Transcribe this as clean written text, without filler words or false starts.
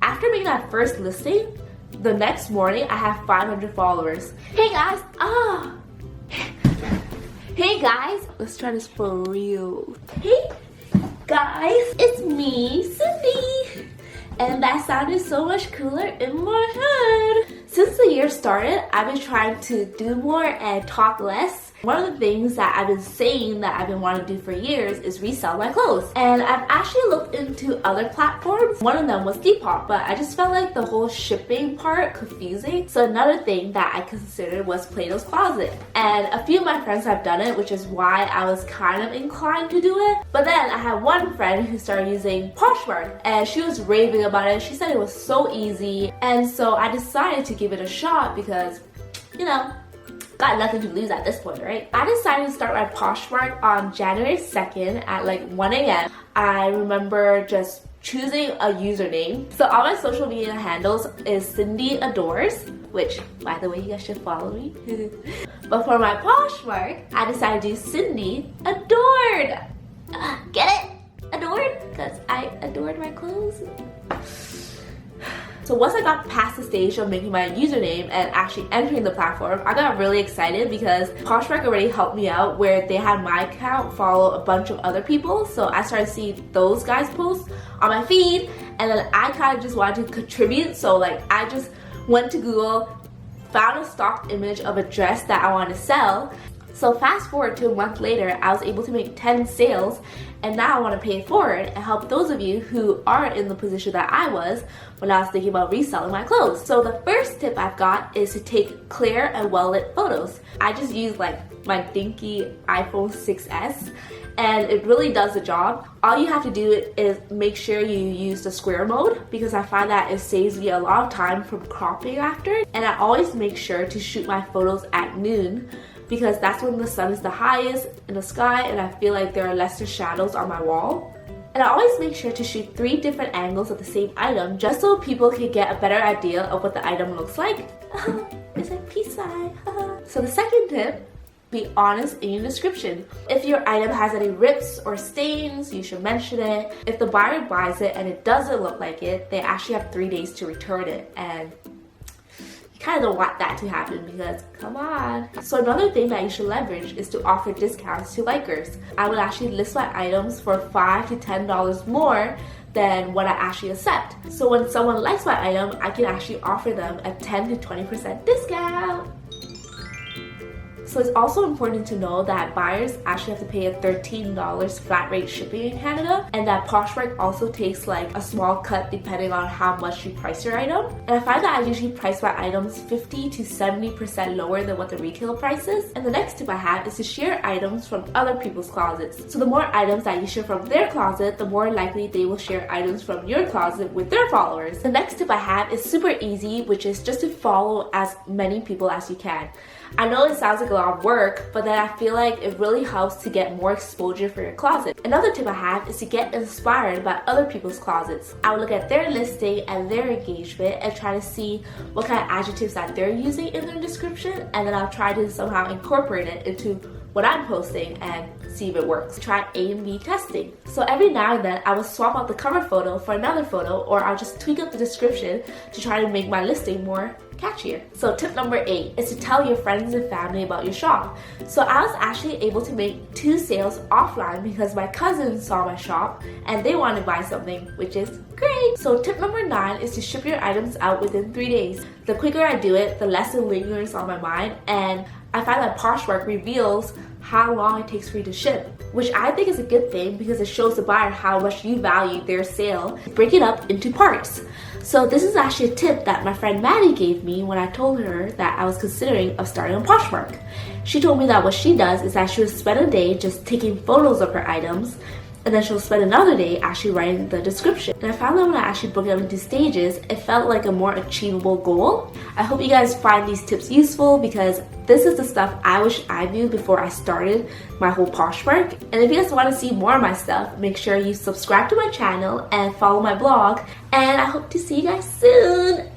After making that first listing, the next morning I have 500 followers. Hey guys, hey guys, let's try this for real. Hey guys, it's me, Cindy. And that sounded so much cooler in my head. Since the year started, I've been trying to do more and talk less. One of the things that I've been saying that I've been wanting to do for years is resell my clothes. And I've actually looked into other platforms. One of them was Depop, but I just felt like the whole shipping part confusing. So another thing that I considered was Plato's Closet. And a few of my friends have done it, which is why I was kind of inclined to do it. But then I had one friend who started using Poshmark, and she was raving about it. She said it was so easy. And so I decided to give it a shot because, you know, got nothing to lose at this point, right? I decided to start my Poshmark on January 2nd at like 1 a.m. I remember just choosing a username. So all my social media handles is Cindy Adores, which, by the way, you guys should follow me. But for my Poshmark, I decided to do Cindy Adored. Get it? Adored? Because I adored my clothes. So once I got past the stage of making my username and actually entering the platform, I got really excited because Poshmark already helped me out where they had my account follow a bunch of other people. So I started seeing those guys post on my feed, and then I kind of just wanted to contribute. So like I just went to Google, found a stock image of a dress that I wanted to sell. So fast forward to a month later, I was able to make 10 sales, and now I want to pay it forward and help those of you who are in the position that I was when I was thinking about reselling my clothes. So the first tip I've got is to take clear and well-lit photos. I just use like my dinky iPhone 6s, and it really does the job. All you have to do is make sure you use the square mode, because I find that it saves me a lot of time from cropping after. And I always make sure to shoot my photos at noon, because that's when the sun is the highest in the sky and I feel like there are lesser shadows on my wall. And I always make sure to shoot 3 different angles of the same item just so people can get a better idea of what the item looks like. It's like peace sign. So the second tip, be honest in your description. If your item has any rips or stains, you should mention it. If the buyer buys it and it doesn't look like it, they actually have 3 days to return it, and you kind of don't want that to happen because, come on. So another thing that you should leverage is to offer discounts to likers. I would actually list my items for $5 to $10 more than what I actually accept. So when someone likes my item, I can actually offer them a 10 to 20% discount. So it's also important to know that buyers actually have to pay a $13 flat rate shipping in Canada, and that Poshmark also takes like a small cut depending on how much you price your item. And I find that I usually price my items 50 to 70% lower than what the retail price is. And the next tip I have is to share items from other people's closets. So the more items that you share from their closet, the more likely they will share items from your closet with their followers. The next tip I have is super easy, which is just to follow as many people as you can. I know it sounds like a lot of work, but then I feel like it really helps to get more exposure for your closet. Another tip I have is to get inspired by other people's closets. I would look at their listing and their engagement and try to see what kind of adjectives that they're using in their description, and then I'll try to somehow incorporate it into what I'm posting and see if it works. Try A and B testing. So every now and then I will swap out the cover photo for another photo, or I'll just tweak up the description to try to make my listing more catchier. So tip number 8 is to tell your friends and family about your shop. So I was actually able to make 2 sales offline because my cousins saw my shop and they wanted to buy something, which is great. So tip number 9 is to ship your items out within 3 days. The quicker I do it, the less it lingers on my mind, and I find that Poshmark reveals how long it takes for you to ship, which I think is a good thing because it shows the buyer how much you value their sale. Break it up into parts. So this is actually a tip that my friend Maddie gave me when I told her that I was considering of starting on Poshmark. She told me that what she does is that she would spend a day just taking photos of her items, and then she'll spend another day actually writing the description. And I found that when I actually broke it up into stages, it felt like a more achievable goal. I hope you guys find these tips useful because this is the stuff I wish I knew before I started my whole Poshmark. And if you guys want to see more of my stuff, make sure you subscribe to my channel and follow my blog. And I hope to see you guys soon.